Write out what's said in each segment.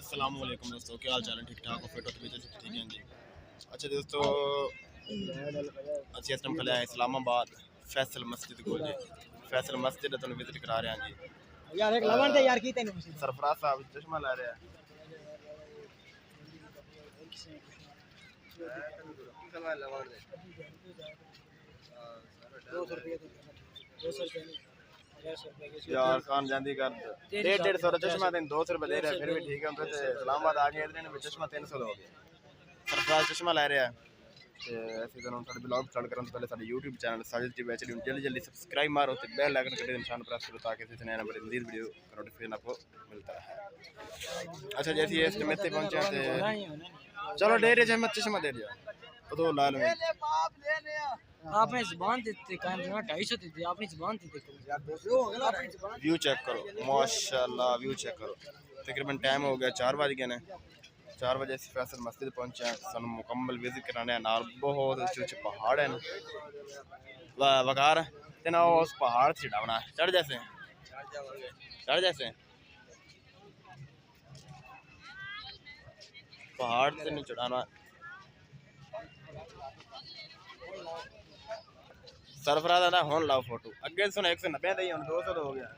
अस्सलाम वालेकुम दोस्तों, क्या हाल चाल है? ठीक ठाक हो? फिट हो? तबीयत ठीक है जी। अच्छा दोस्तों, ਅਸੀਂ ਇਸ ਟਾਈਮ ਖੜਿਆ इस्लामाबाद फैसल मस्जिद को जी। फैसल मस्जिद ਤੁਹਾਨੂੰ विजिट करा रहे हैं जी। यार एक लवन थे यार की तेन सरफराज साहब चश्मा ला रहे हैं। 200 रुपये 200 रुपये यार खान जांदी कर 150 का चश्मा देन 200 रुपए दे रहा है, फिर भी ठीक है। हम तो इस्लामाबाद आ गए इतने में चश्मा 300 का हो गया। सरफराज चश्मा ला रहे हैं ਤੇ ਅਸੀਂ ਤੁਹਾਨੂੰ ਸਾਡੇ ਬਲੌਗ ਸਟਾਰਟ ਕਰਨ ਤੋਂ ਪਹਿਲੇ ਸਾਡੇ YouTube ਚੈਨਲ ਸਾਜਿਦ ਟੀਵੀ ਵਿੱਚ ਨੂੰ ਜਲਦੀ सब्सक्राइब मारो तो बेल आइकन घंटे निशान प्रेस करो ताकि इस नए नंबर मज़ीद वीडियो का नोटिफिकेशन आपको मिलता है। अच्छा जैसे ये इसमें पे पहुंचे थे, चलो डेरे से मत चश्मा दे दिया तो लाल में आपने जुबान देते काम 250 देते आपने जुबान देते यार 200 हो गया अपनी जुबान व्यू चेक करो माशाल्लाह, व्यू चेक करो। तकरीबन टाइम हो गया 4 बज गए ने। 4 बजे से फैसल मस्जिद पहुंचे हैं, सन मुकम्मल विजिट कराने नाल बहुत ऊंचे ऊंचे पहाड़ हैं वकार ते ना उस पहाड़ से चढ़ाना चढ़ जैसे पहाड़ से नहीं चढ़ाना। सरफराज आदा हुन लाओ फोटो अगे सुन 190 दी हुन 200 हो गया।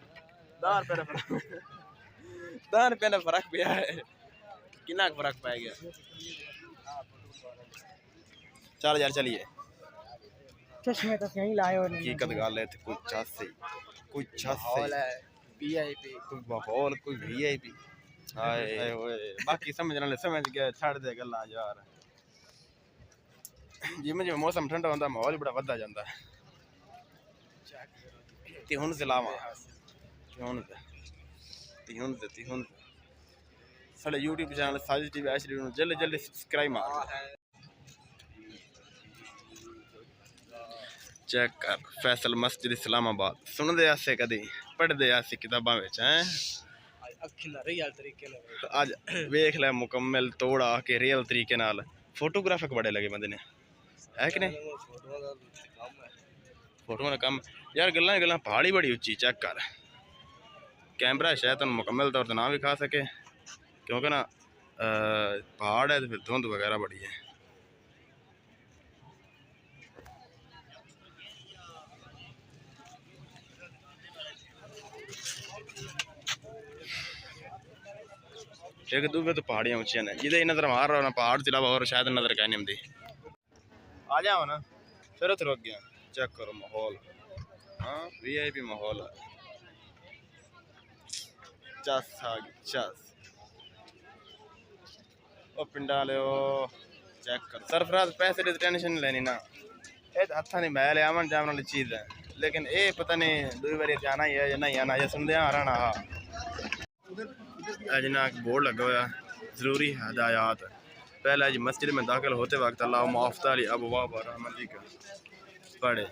10 रुपये का फर्क पिया है, कितना फर्क पै गया। चल यार चलिए, चश्मे तो कहीं लाए और हकीकत गल है कोई छस वीआईपी कोई माहौल कोई वीआईपी हाय ओए बाकी समझ वाले समझ गए छड़ दे गल्लां यार। जिमें जिमें मौसम ठंडा होंदा माहौल बड़ा वधदा जांदा है। ते हुन जिलावा ते हुन साढ़े YouTube channel Sajid TV HD ਨੂੰ जल्दी जल्दी सब्सक्राइब मारो। चेक कर फैसल मस्जिद इस्लामाबाद सुनते आसे कदी पढ़ते आसे किताबां विच हैं अज वेख लै मुकम्मल तोड़ा के रियल तरीके नाल फोटोग्राफर बड़े लगे बंदे ने है कि नहीं। फोटो का कम यार गल्लां गल्लां पहाड़ी बड़ी उच्ची चेक कर। कैमरा शायद तुम मुकम्मल तौर पर ना भी खा सके क्योंकि ना पहाड़ है तो फिर धुंध वगैरह बड़ी है। एक दूसरे तो पहाड़ियाँ ऊंचियां ने जिधे नजर मार रहा ना पहाड़ के अलावा और शायद नजर कहने आती। आ जाओ ना फिर उधर रुक गया। चेक करो माहौल, हाँ वीआईपी माहौल है। चस आ गई चस ओ पिंडा ले चेक कर। सरफराज पैसे की टेंशन नहीं लेनी ना, ये हथा नहीं मैं लिया आवन जावन वाली चीज़ है, लेकिन ये पता नहीं दूसरी बारी जाना ही है या नहीं आना या सुनते आ रहा ना। जना बोर्ड लगा हुआ ज़रूरी हदायत पहले जी मस्जिद में दाखिल होते वक्त अल्लाह मुफ्ताली अबवाब रहमतिक पढ़े।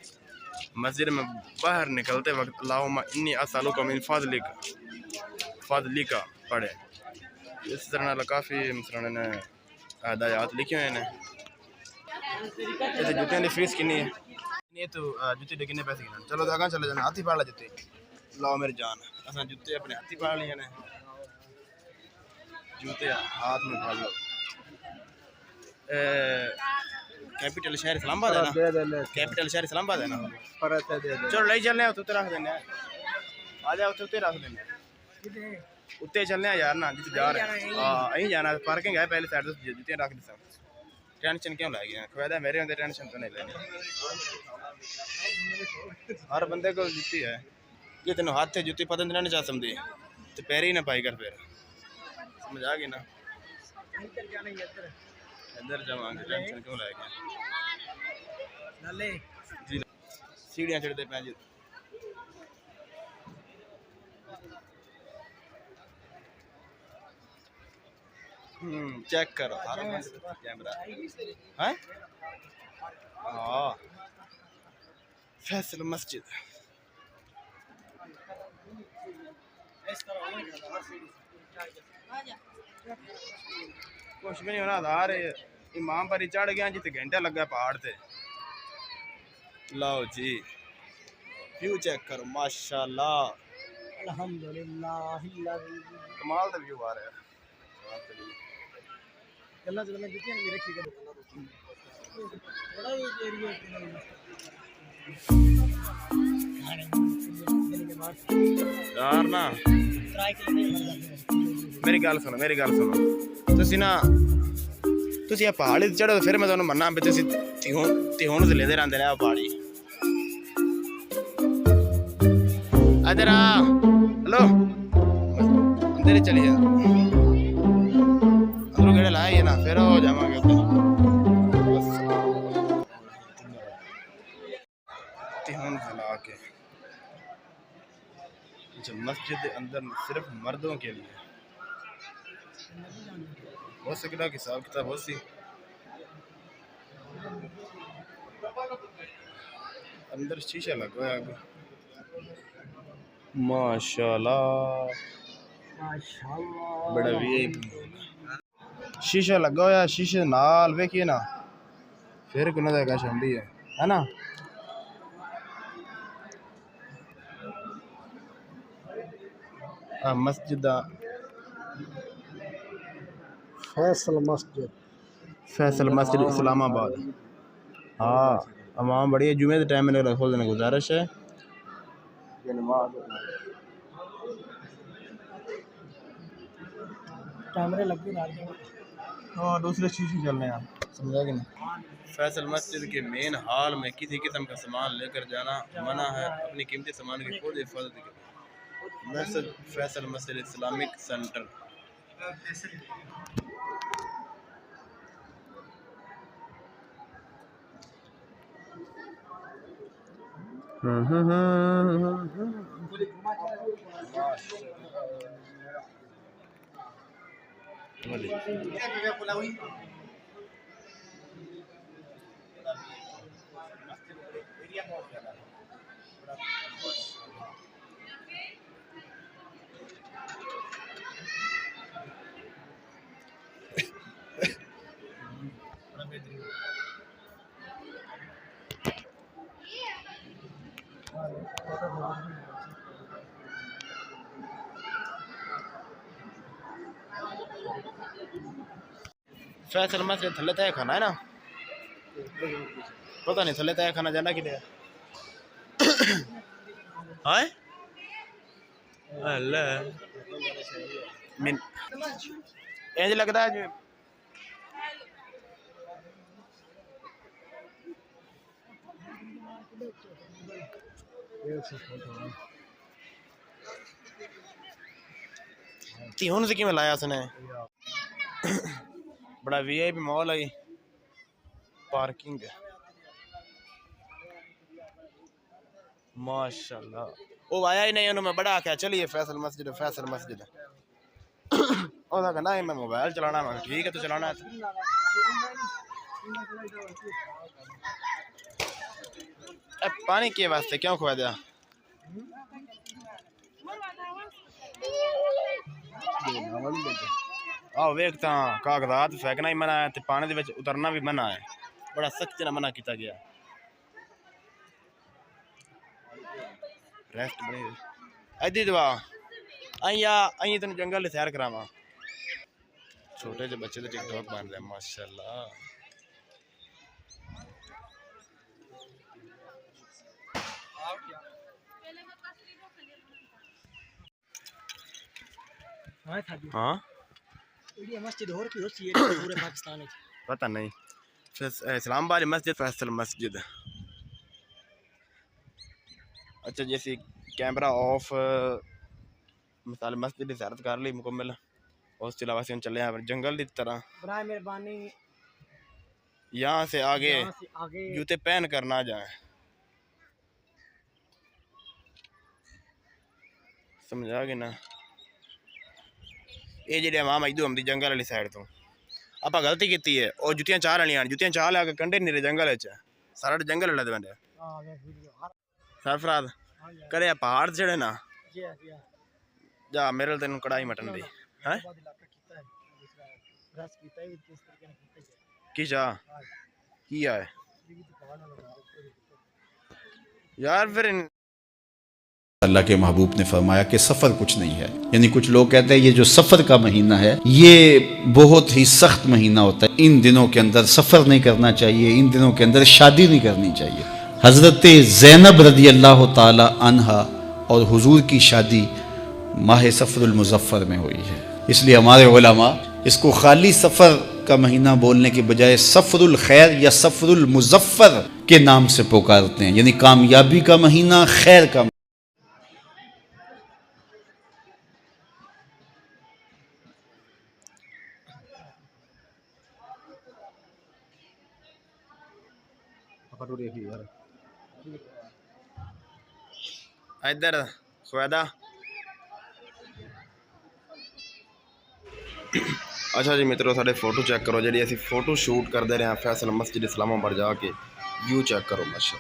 मस्जिद में बाहर निकलते वक्त अल्लाहुम्मा इन्नी असअलुका मिन फज़लिका पढ़े। इस तरह काफ़ी मिसराने ने हदायत लिखे हुए हैं। जुतियां की फीस कितनी है? नहीं तो जुत्ती के कितने पैसे गिना। चलो अगर चले जाना हाथी पाड़ ला जुत्ती लाओ मेरी जान असा जुत्ते अपने हाथी पाड़ लिए ने जूते हाथ में पाल लो। कैपिटल शहर इस्लामाबाद है ना, कैपिटल शहर इस्लामाबाद है ना। चलो ले चलने उत्ते रख देने आ जाओ उत्ते रख देने उत्ते चलने यार ना जिस जा रहे हैं अं जाना पार्किंग है पहले साइड से जुत्तियां रख दी सब। टेंशन क्यों लै गया फायदा मेरे होंगे टेंशन तो नहीं लेनी। हर बंदे को जुत्ती है ये तेन हाथ से जुत्ती पता नहीं चाह समझी तो पैर ही ना पाई कर फिर समझ आ गई ना। इधर जावांगे टेंशन क्यों लै गया जी। सीढ़ियाँ चढ़ते पे जी चेक करो कैमरा है। हाँ फैसल मस्जिद कुछ भी नहीं होना आधार इमाम पर ही चढ़ गया जिते घंटा लगा पहाड़ से। लाओ जी व्यू चेक करो माशाल्लाह अल्हम्दुलिल्लाह कमाल का व्यू आ रहा है। गल्ला चलना जुतियां मेरे रखी कर बड़ा ये एरिया यार ना मेरी गल सुनो तुसी ना तुसी पहाड़ी चढ़ो फिर मैं तुहानू मन्ना भी तुसी तिहुन से लेते रहंदे ने पहाड़ी इधर आ हेलो अंदर ही चलिए अंदरों गेड़े लाए ना फिर हो जावांगे तिहुन से ला के मस्जिद के अंदर सिर्फ मर्दों के लिए हो सकता कि हिसाब किताब हो सी अंदर शीशा लगा है माशाल्लाह बड़ा वीआईपी शीशा लगा होया शीशे नाल वेखिए ना फिर किन्ना दा कश होंदी है ना मस्जिद फैसल मस्जिद इस्लामाबाद हाँ अवाम बड़ी है जुमे के टाइम में खोल देने गुजारिश है कैमरे लग गए हाँ दूसरे शीशे चलने हैं समझा कि नहीं फैसल मस्जिद के मेन हॉल में किसी किस्म का सामान लेकर जाना मना है अपनी कीमती सामान की खुद हिफाजत करें मस्जिद फैसल मस्जिद इस्लामिक सेंटर फैसल मस्जिद थल्ले तय खाना है ना पता नहीं थल्ले तय खाना जाना कि हाय अल्लाह मिन इंज लगदा है जी तिहुन से किवें लाया उसने बड़ा वीआईपी मॉल है पार्किंग है माशाल्लाह वो आया ही नहीं उन्होंने मैं बड़ा आख्या चलिए फैसल मस्जिद ओदा कहना मैं मोबाइल चलाना मैं ठीक है तो चलाना है पानी के वास्ते क्यों खुआ दिया आओ वेखता कागजात फेंकना ही मना है ते पानी दे विच उतरना भी मना है बड़ा सख्त ना मना किया गया रेस्ट बनी अद्धी दवा आई तेन जंगल सैर करावा छोटे जे बच्चे तो टिकटॉक बन रहे माशाल्लाह हाँ मस्जिद और की होती है पूरे पाकिस्तान में पता नहीं इस्लामाबाद मस्जिद फैसल मस्जिद अच्छा जैसे कैमरा ऑफ मिसाल मस्जिद की ज़ियारत कर ली मुकम्मल उसके अलावा से चले हैं जंगल की तरह बराए मेहरबानी यहाँ से आगे जूते पहन कर ना जाए समझा कि ना ये जी आवाम इधर आती जंगल वाली साइड तो आप गलती की है और जुतियां चाह लेनियां जुतियां चाह लिया कंडे नहीं जंगल सारा जंगल लड़े बंदे सरफराज करे पहाड़ चढ़े ना जा मेरे तेन कढ़ाई मटन दी है की चाह की है यार फिर अल्लाह के महबूब ने फरमाया कि सफ़र कुछ नहीं है। यानी कुछ लोग कहते हैं ये जो सफ़र का महीना है ये बहुत ही सख्त महीना होता है, इन दिनों के अंदर सफ़र नहीं करना चाहिए, इन दिनों के अंदर शादी नहीं करनी चाहिए। हज़रत ज़ैनब रदी अल्लाह ताला अन्हा और हुजूर की शादी माह सफ़रुल मुज़फ़्फ़र में हुई है, इसलिए हमारे उलमा इसको खाली सफ़र का महीना बोलने के बजाय सफ़रुल खैर या सफ़रुल मुज़फ़्फ़र के नाम से पुकारते हैं, यानी कामयाबी का महीना, खैर का। इधर सुवैदा। अच्छा जी मित्रों, साढ़े फोटो चेक करो जी, असी फोटो शूट करते रहे हैं फैसल मस्जिद इस्लामाबाद जाके, व्यू चेक करो माशा।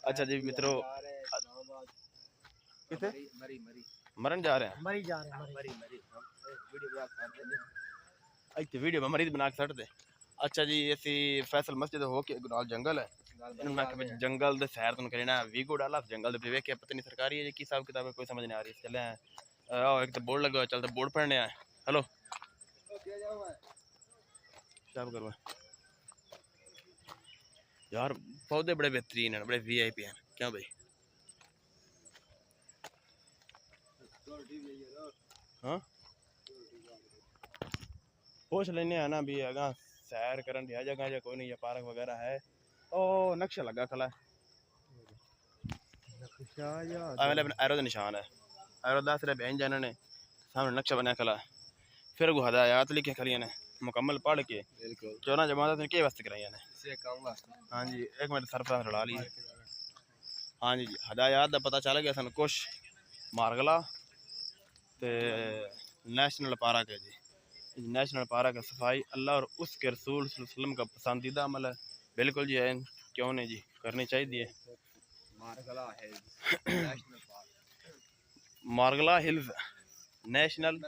अच्छा जी मित्रों, किथे मरन जा रहे हैं, मरी जा रहे हैं इतने वीडियो में मरीज बना के सट दे। अच्छा जी, असी फैसल मस्जिद हो के नाल जंगल है, मैं जंगल दे सैर तुम करना वीगो डाला जंगल दे वेख के पता नहीं सरकारी है की हिसाब किताब है, कोई समझ नहीं आ रही। चले आओ, एक तो बोर्ड लगा हुआ, चलते बोर्ड पढ़ने आए। हेलो क्या करो यार, पौधे बड़े बेहतरीन हैं, बड़े वीआईपी हैं क्या भाई। हाँ पूछ लेने हैं ना भी, अगर सैर करन दिया जगह या कोई नहीं, या पार्क वगैरह है। ओ नक्शा लगा खला एरो का निशान है, एरो 10 बहन जाने ने सामने नक्शा बनाया खला, फिर वो हदायत लिखे खली ने मुकम्मल पढ़ के 14 जमात ने के वास्ते कराई ने। हाँ जी एक मिनट सरफराज रला ली। हाँ जी हदायत का पता चल गया सन कुछ मारगला ते नेशनल पार्क है जी। नेशनल पार्क है, सफाई अल्लाह और उसके रसूल सल्लल्लाहु अलैहि वसल्लम का पसंदीदा अमल है। बिल्कुल जी है, क्यों नहीं जी, करनी चाहिए। Margalla hills national